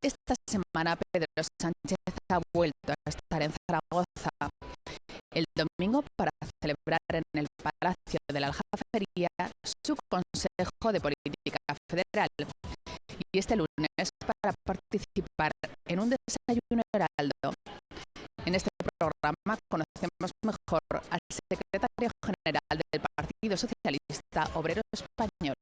Esta semana Pedro Sánchez ha vuelto a estar en Zaragoza el domingo para celebrar en el Palacio de la Aljafería su Consejo de Política Federal y este lunes para participar en un desayuno heraldo. En este programa conocemos mejor al secretario general del Partido Socialista Obrero Español.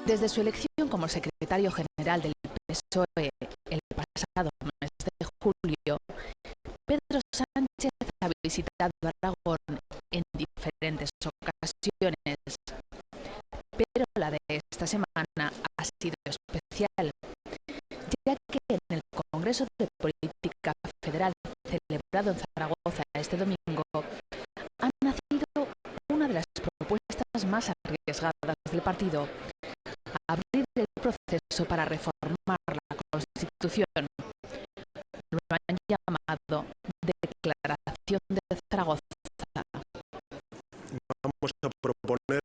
Desde su elección como secretario general del PSOE el pasado mes de julio, Pedro Sánchez ha visitado Aragón en diferentes ocasiones, pero la de esta semana ha sido especial, ya que en el Congreso de Política Federal celebrado en Zaragoza este domingo ha nacido una de las propuestas más arriesgadas del partido: abrir el proceso para reformar la Constitución. Lo han llamado Declaración de Zaragoza. Vamos a proponer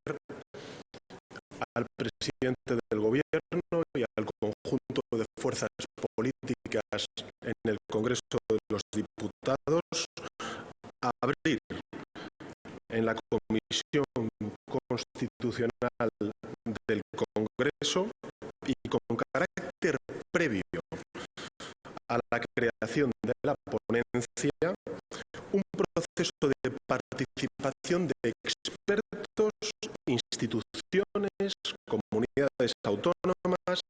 al presidente del Gobierno y al conjunto de fuerzas políticas en el Congreso de los Diputados abrir en la Comisión Constitucional del Congreso y con carácter previo a la creación de la ponencia un proceso de participación de expertos, instituciones, comunidades autónomas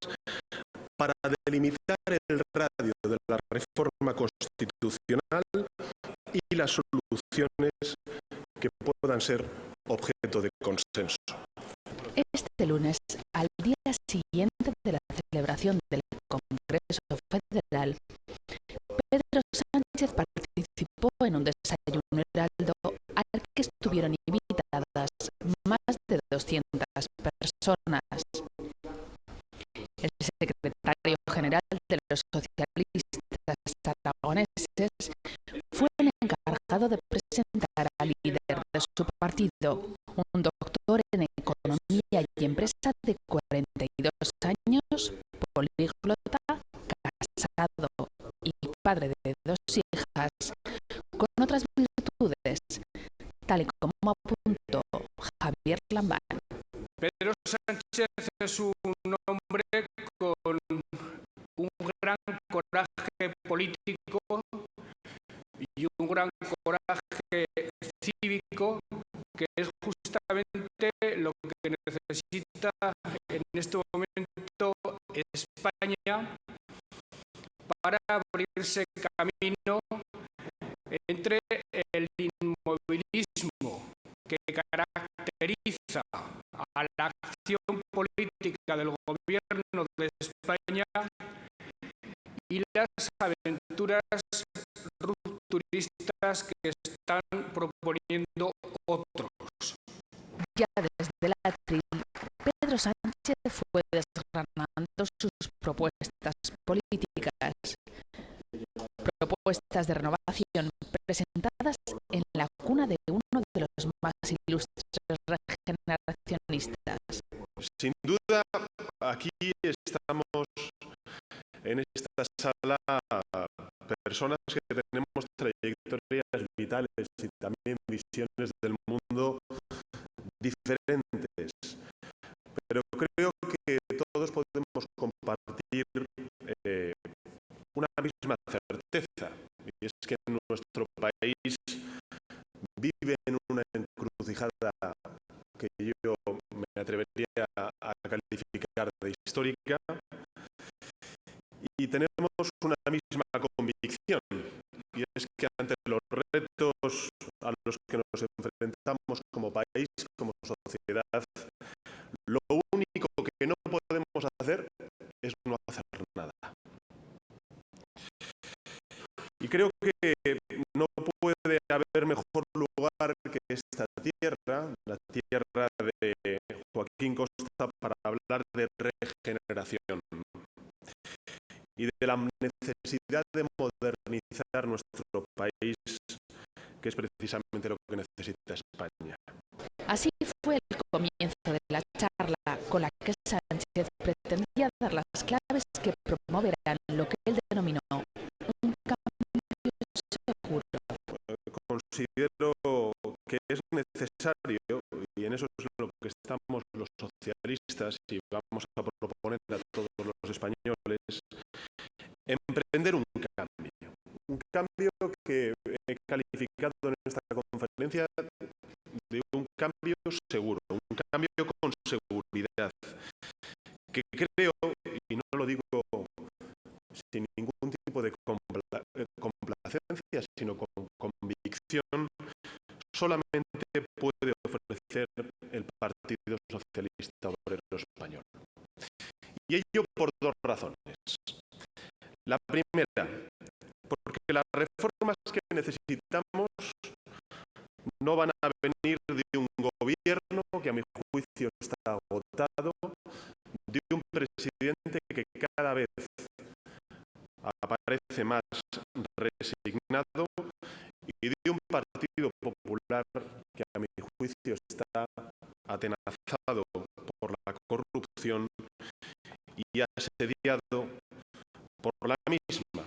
para delimitar el radio de la reforma constitucional y las soluciones que puedan ser objeto de consenso. Este lunes, al día siguiente de la celebración del Congreso Federal, Pedro Sánchez participó en un desayuno heraldo al que estuvieron invitadas más de 200 personas. El secretario general de los socialistas aragoneses fue el encargado de presentar al líder de su partido, un doctor en economía y empresa de 42 años, políglota, casado y padre de 2 hijas, con otras virtudes, tal y como apuntó Javier Lambán. Pedro Sánchez es un hombre con un gran coraje político y un gran coraje cívico, que es justamente lo que necesita en este momento España para abrirse camino entre el inmovilismo que caracteriza a la acción política del gobierno de España y las aventuras rupturistas que están proponiendo otros. Ya desde la atril, Pedro Sánchez fue desgranando sus propuestas políticas, propuestas de renovación presentadas en la cuna de uno de los más ilustres regeneracionistas. Sin duda, aquí estamos en esta sala personas que tenemos trayectorias vitales y también visiones del mundo diferentes, pero creo que todos podemos compartir una misma certeza, y es que nuestro país vive en una encrucijada que yo me atrevería a calificar de histórica, y tenemos una misma convicción, y es que ante los retos a los que nos enfrentamos como país, como sociedad, lo único que no podemos hacer es no hacer nada. Y creo que no puede haber mejor lugar que esta tierra, la tierra de Joaquín Costa, para hablar hablar de regeneración y de la necesidad de modernizar nuestro país, que es precisamente lo que necesita España. Así fue el comienzo de la charla, con la que Sánchez pretendía dar las claves que promoverán lo que él denominó un cambio seguro. Considero que es necesario, y en eso es lo que estamos los socialistas y vamos a proponer a todos los españoles, emprender un cambio que he calificado en esta conferencia de un cambio seguro, un cambio con seguridad, que creo, y no lo digo sin ningún tipo de complacencia, sino con convicción, solamente puede ofrecer el Partido Socialista Obrero Español. Y ello por dos razones. La primera, porque las reformas que necesitamos no van a venir de un gobierno que a mi juicio está agotado, de un presidente que cada vez aparece más resignado y de un Partido Popular que a mi juicio está atenazado por la corrupción y asediado por la misma.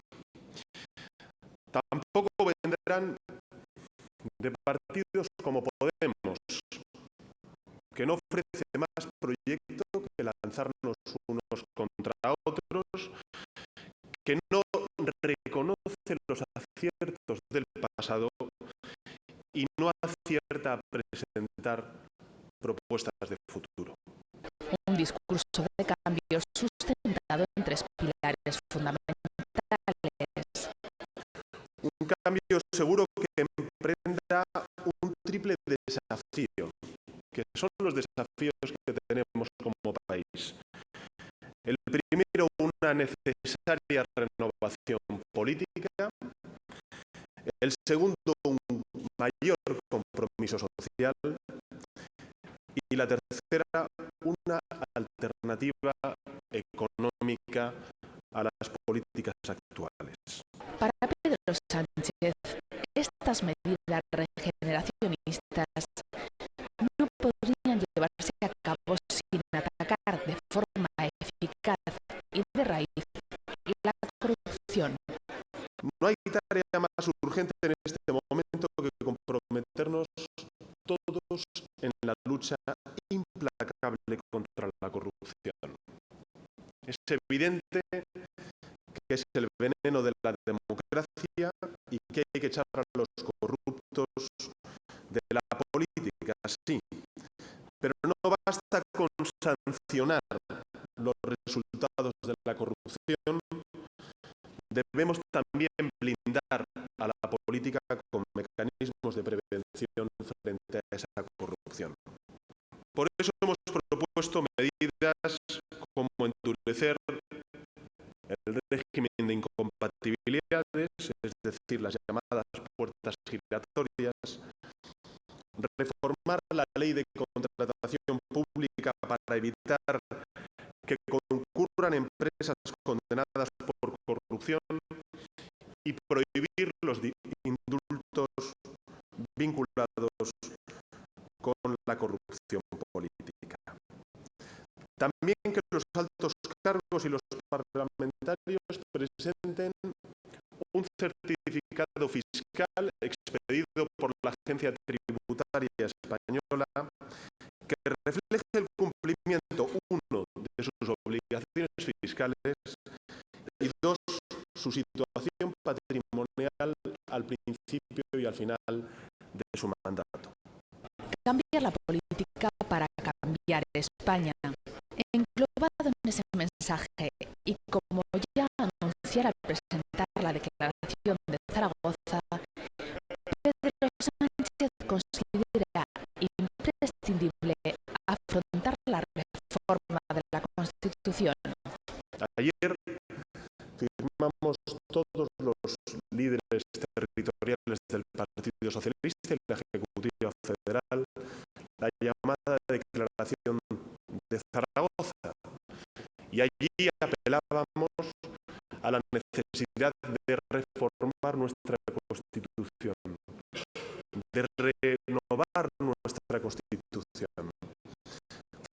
Tampoco vendrán de partidos como Podemos, que no ofrece más proyecto que lanzarnos unos contra otros, que no reconoce los aciertos del pasado y no acierta a presentar propuestas de futuro. Un discurso de cambio sustentado en tres pilares fundamentales. Un cambio seguro que emprenda un triple desafío, que son los desafíos que tenemos como país. El primero, una necesaria renovación política. El segundo, un mayor compromiso social. Y la tercera, una alternativa económica a las políticas actuales. Para Pedro Sánchez, estas medidas regeneracionistas no podrían llevarse a cabo sin atacar de forma eficaz y de raíz la corrupción. No hay tarea más urgente en este momento que comprometernos todos en la lucha implacable contra la corrupción. Es evidente que es el veneno de la democracia y que hay que echar a los corruptos de la política, sí, pero no basta con sancionar los resultados de la corrupción, debemos también blindar a la política con mecanismos de prevención frente a esa corrupción. Por eso hemos propuesto medidas como endurecer el régimen de incompatibilidades, es decir, las llamadas puertas giratorias, reformar la ley de contratación pública para evitar que concurran empresas condenadas por corrupción y prohibir los indultos vinculados con la corrupción política. También que los altos cargos y los parlamentarios presenten un certificado fiscal expedido por la Agencia Tributaria Española que refleje el cumplimiento, uno, de sus obligaciones fiscales y dos, su situación patrimonial al principio y al final de su mandato. Cambiar la política para cambiar España. Englobado en ese mensaje y como ya anunciara al presentar la declaración de Zaragoza, Pedro Sánchez considera imprescindible afrontar la reforma de la Constitución. Ayer firmamos todos los líderes territoriales del Partido Socialista y la Ejecutiva Federal la llamada Declaración de Zaragoza, Y allí apelábamos a la necesidad de reformar nuestra Constitución, de renovar nuestra Constitución.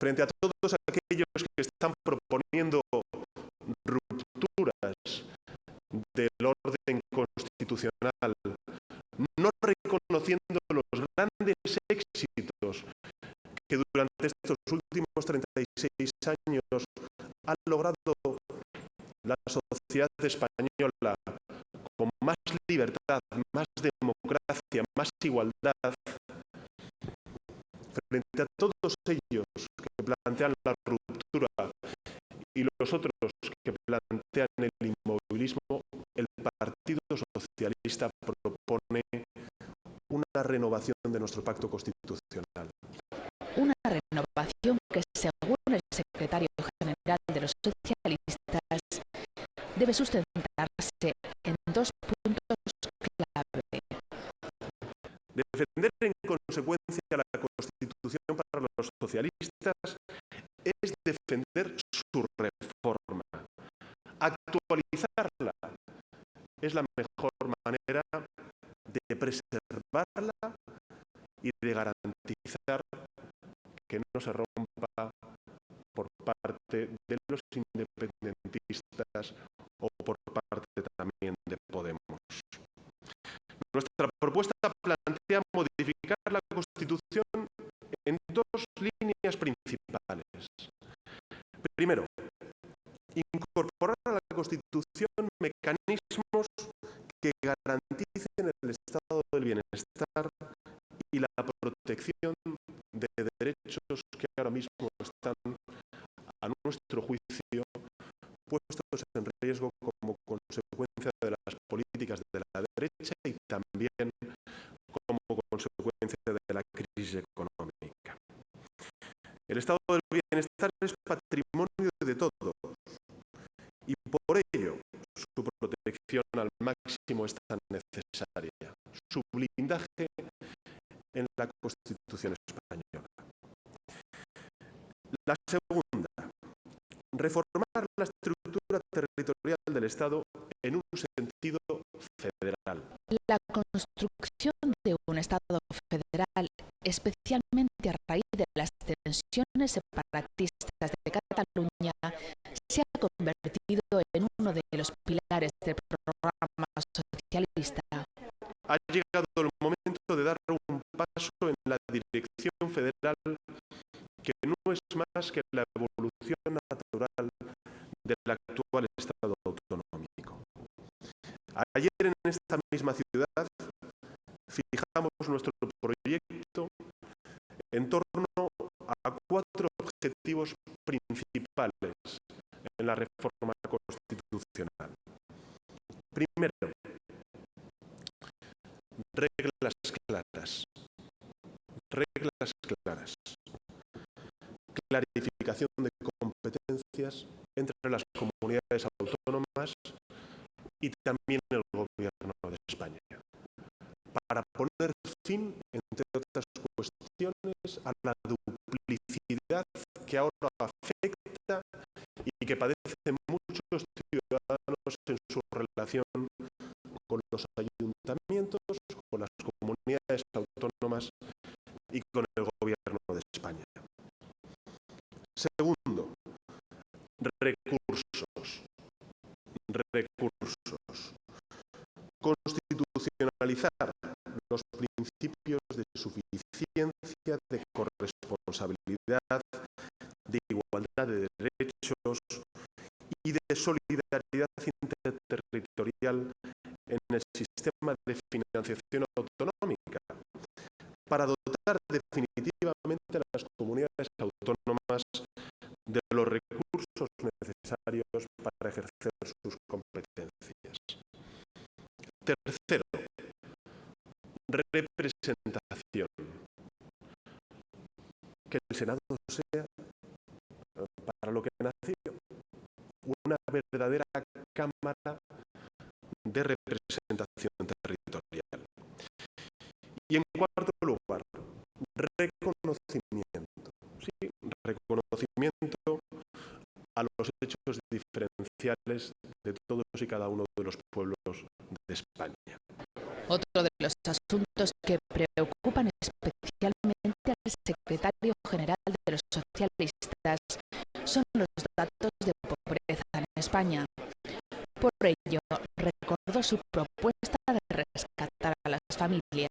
Frente a todos aquellos que están proponiendo rupturas del orden constitucional, no reconociendo los grandes éxitos que durante estos últimos 36 años ha logrado la sociedad española, con más libertad, más democracia, más igualdad, frente a todos ellos que plantean la ruptura y los otros que plantean el inmovilismo, el Partido Socialista propone una renovación de nuestro pacto constitucional. Una renovación que, según el secretario general de los socialistas, debe sustentarse en dos puntos clave. Defender en consecuencia la Constitución para los socialistas es defender su reforma. Actualizarla es la mejor manera de preservarla y de garantizar que no se rompa por parte de los independentistas o por parte también de Podemos. Nuestra propuesta plantea modificar la Constitución en dos líneas principales. Primero, incorporar a la Constitución mecanismos que garanticen el estado del bienestar y la protección de derechos que ahora mismo están, a nuestro juicio, puestos en riesgo como consecuencia de las políticas de la derecha y también como consecuencia de la crisis económica. El estado del bienestar es patrimonio de todos y por ello su protección al máximo es tan necesaria, su blindaje en la Constitución española. La segunda, reformar la estructura territorial del Estado en un sentido federal. La construcción de un Estado federal, especialmente a raíz de las tensiones separatistas de Cataluña, se ha convertido en uno de los pilares del programa socialista. Ha llegado el momento de dar un paso en la dirección federal que no es más que la evolución natural del actual Estado autonómico. Ayer en esta misma ciudad fijamos nuestro proyecto en torno a 4 objetivos principales en la reforma constitucional. Primero, reglas claras. Reglas claras. Clarificación de competencias entre las comunidades autónomas y también el Gobierno de España, para poner fin, entre otras cuestiones, a la duplicidad que ahora afecta y que padecen muchos ciudadanos en su relación con los ayuntamientos, con las comunidades autónomas y con el Gobierno de España. Segundo, recursos. Constitucionalizar los principios de suficiencia, de corresponsabilidad, de igualdad de derechos y de solidaridad interterritorial en el sistema de financiación autonómica, para dotar definitivamente a las comunidades autónomas de los recursos necesarios para ejercer sus competencias. Tercero, representación. Que el Senado sea, para lo que nació, una verdadera Cámara de representación territorial. Y en cuarto lugar, reconocimiento. Sí, reconocimiento a los los hechos diferenciales de todos y cada uno de los pueblos de España. Otro de los asuntos que preocupan especialmente al secretario general de los socialistas son los datos de pobreza en España. Por ello, recordó su propuesta de rescatar a las familias.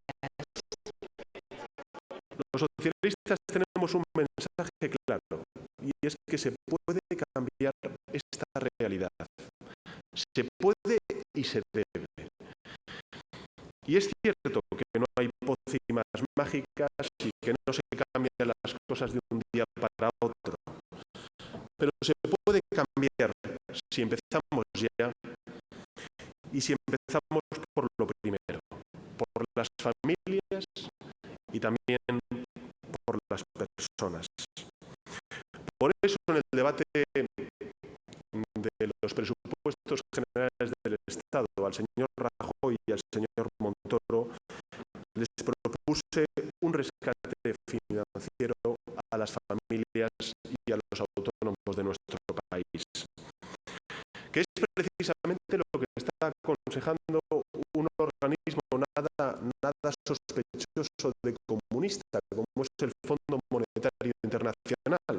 Los socialistas tenemos un mensaje claro, y es que se puede cambiar esta realidad. Se puede y se debe. Y es cierto que no hay pócimas mágicas y que no se cambian las cosas de un día para otro. Pero se puede cambiar si empezamos ya y si empezamos por lo primero, por las familias y también por las personas. Por eso en el debate de los presupuestos generales del Estado al señor Rajoy y al señor Montoro les propuse un rescate financiero a las familias y a los autónomos de nuestro país, que es precisamente lo que está aconsejando un organismo nada sospechoso de comunista, como es el Fondo Monetario Internacional,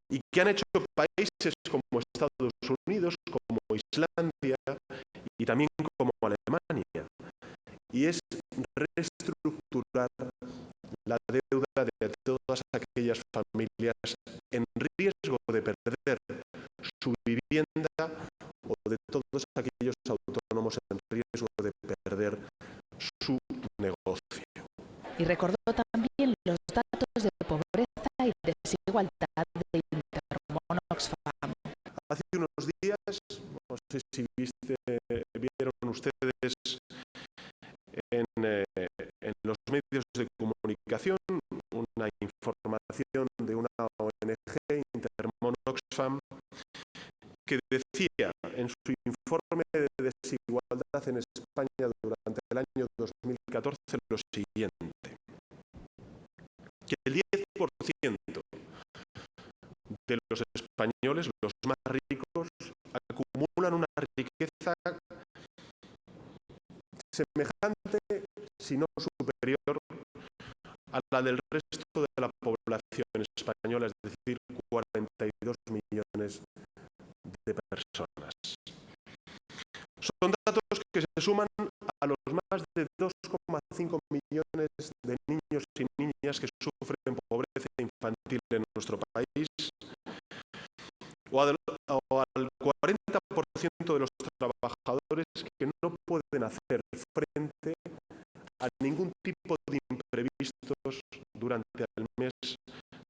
y que han hecho países como Estados Unidos, como Islandia y también como Alemania, y es reestructurar la deuda de todas aquellas familias en riesgo de perder su vivienda o de todos aquellos autónomos en riesgo de perder su negocio. Y recordó también los datos de pobreza y desigualdad de Intermón-Oxfam. Hace unos días, no sé si vieron ustedes en los medios de comunicación una información de una ONG, Intermón-Oxfam, que decía en su informe de desigualdad en España durante el año 2014 lo siguiente: que el 10% de los españoles, los más ricos, acumulan una riqueza semejante, si no superior, a la del resto de la población española, es decir, 42 millones de personas. Son datos que se suman a los más de 2,5 millones de niños y niñas que sufren pobreza infantil en nuestro país, o al 40% de los trabajadores que no pueden hacer frente a ningún tipo de imprevistos durante el mes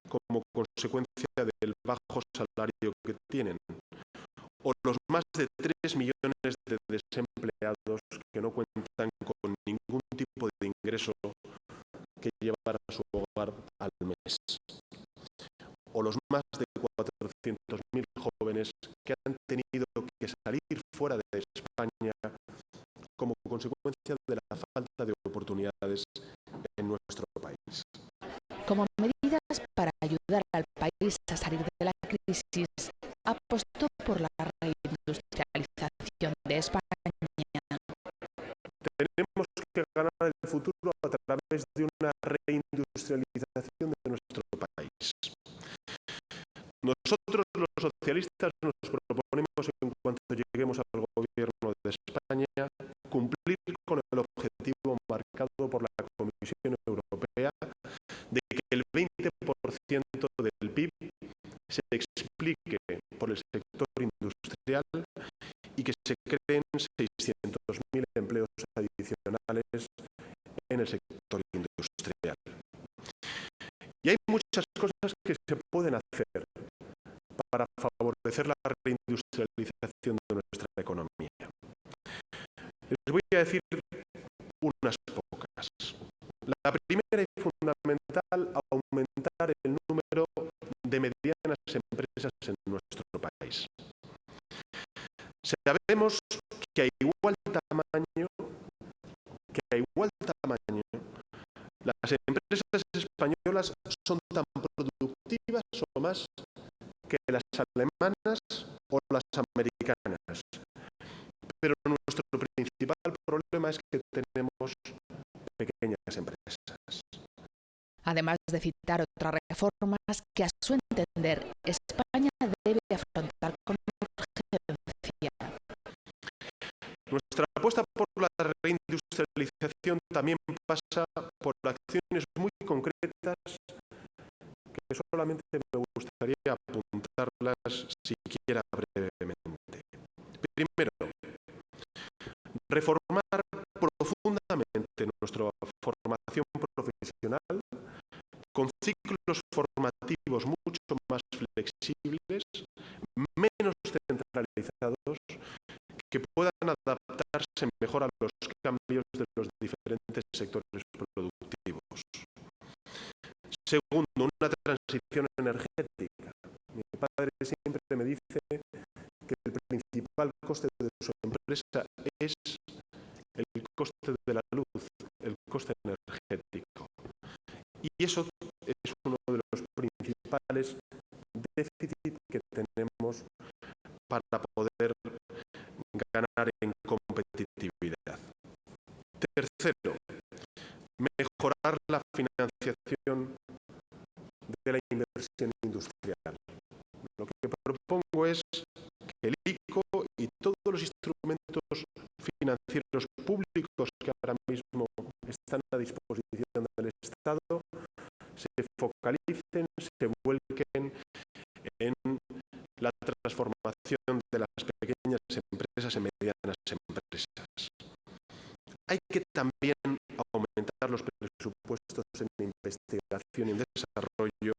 como consecuencia del bajo salario que tienen, o los más de 3 millones de desempleados que no cuentan con ningún tipo de ingreso que llevar a su hogar al mes, o los más de 400.000 jóvenes que han tenido que salir fuera de España como consecuencia de la falta de oportunidades en nuestro país. Como medidas para ayudar al país a salir de la crisis, apostó por la reindustrialización de España. Tenemos que ganar el futuro a través de una reindustrialización de nuestro país. Nosotros, los socialistas, nos proponemos, en cuanto lleguemos al gobierno de España, cumplir con el objetivo marcado por la Comisión Europea de que el 20% del PIB se explique por el sector industrial y que se creen 600.000 empleos adicionales en el sector industrial. Y hay muchas cosas que se pueden hacer para favorecer la reindustrialización de nuestra economía. Les voy a decir unas pocas. La primera y fundamental, aumentar el número de medianas empresas en nuestro país. Sabemos que a igual tamaño, las empresas españolas son tan productivas o más que las alemanas o las americanas. Pero nuestro principal problema es que tenemos pequeñas empresas. Además de citar otras reformas que, a su entender, España debe afrontar con urgencia. Nuestra apuesta por la reindustrialización también pasa por acciones muy concretas que solamente me gustaría apuntarlas siquiera brevemente. Primero, reformar profundamente nuestra formación profesional con ciclos formativos mucho más flexibles, menos centralizados, que puedan adaptarse mejor a los cambios de los diferentes sectores productivos. Segundo, una transición energética. Mi padre siempre me dice que el principal coste de su empresa es el coste de la luz, el coste energético. Y eso es uno de los principales déficits que tenemos para poder ganar en competitividad. Tercero, mejorar la financiación de la inversión industrial. Lo que propongo es que el ICO y todos los instrumentos financieros públicos que ahora mismo están a disposición del Estado se focalicen, se vuelquen en la transformación de las pequeñas empresas en medianas empresas. Hay que también aumentar los presupuestos en investigación y en desarrollo,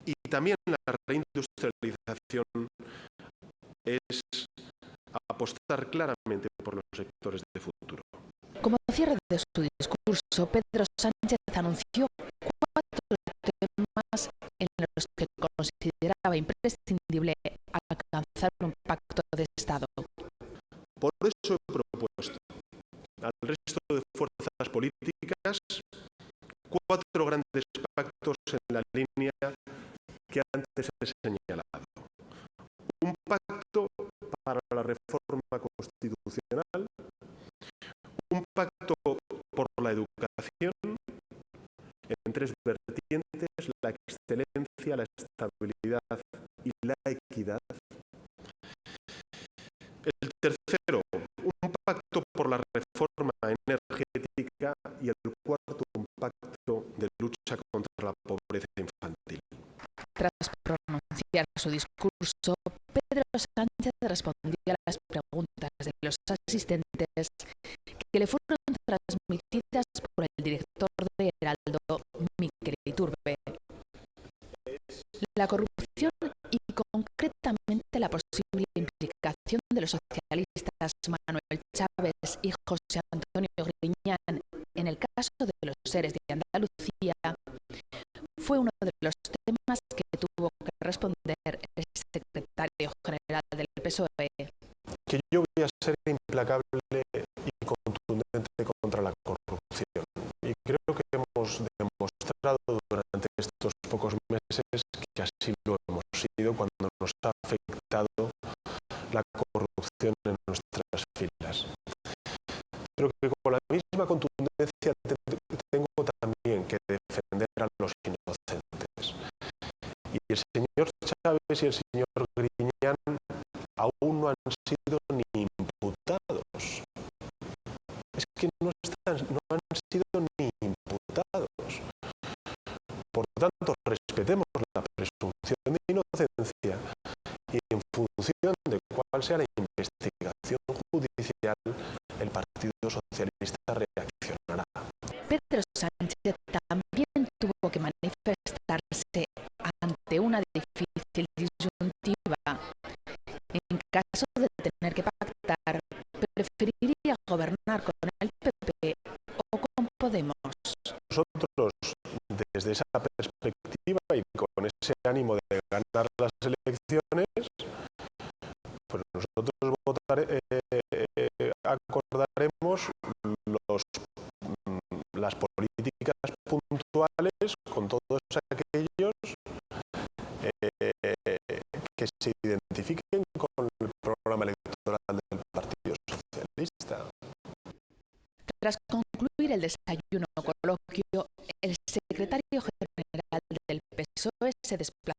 y también la reindustrialización es apostar claramente por los sectores de futuro. Como cierre de su discurso, Pedro Sánchez anunció 4 temas en los que consideraba imprescindible alcanzar un pacto de Estado. Por eso he propuesto al resto de fuerzas políticas 4 grandes pactos en la línea que antes he señalado. Un pacto para la reforma constitucional, un pacto por la educación en 3 vertientes: la excelencia, la estabilidad y la equidad. El tercero, un pacto por la reforma energética, y el cuarto, un pacto de lucha contra la pobreza infantil. Tras pronunciar su discurso, Pedro Sánchez respondía a las preguntas de los asistentes que le fueron transmitidas por el director de Heraldo, Miquel Iturbe. La corrupción y concretamente la posible implicación de los socialistas Manuel Chávez y José Antonio Griñán en el caso de los ERE de Andalucía fue uno de los temas que tuvo que responder el secretario general del PSOE. Que yo voy a ser implacable y contundente contra la corrupción. Y creo que hemos demostrado durante estos pocos meses que así lo hemos sido cuando nos ha afectado la corrupción en nuestras filas. Pero que con la misma contundencia tengo también que defender a los inocentes. Y el señor Chávez y el señor Griñán aún no han sido ni imputados. Es que no han sido ni imputados. Por tanto, respetemos la presunción de inocencia y en función de cuál sea la investigación judicial, el Partido Socialista reaccionará. Pedro Sánchez también tuvo que manifestarse ante una difícil disyuntiva. En caso de tener que pactar, ¿preferiría gobernar con el PP o con Podemos? Nosotros, desde esa perspectiva y con ese ánimo de ganar las elecciones, pues nosotros acordaremos las políticas puntuales con todos aquellos que se identifiquen con el programa electoral del Partido Socialista. Tras concluir el desayuno coloquio, el secretario general del PSOE se desplazó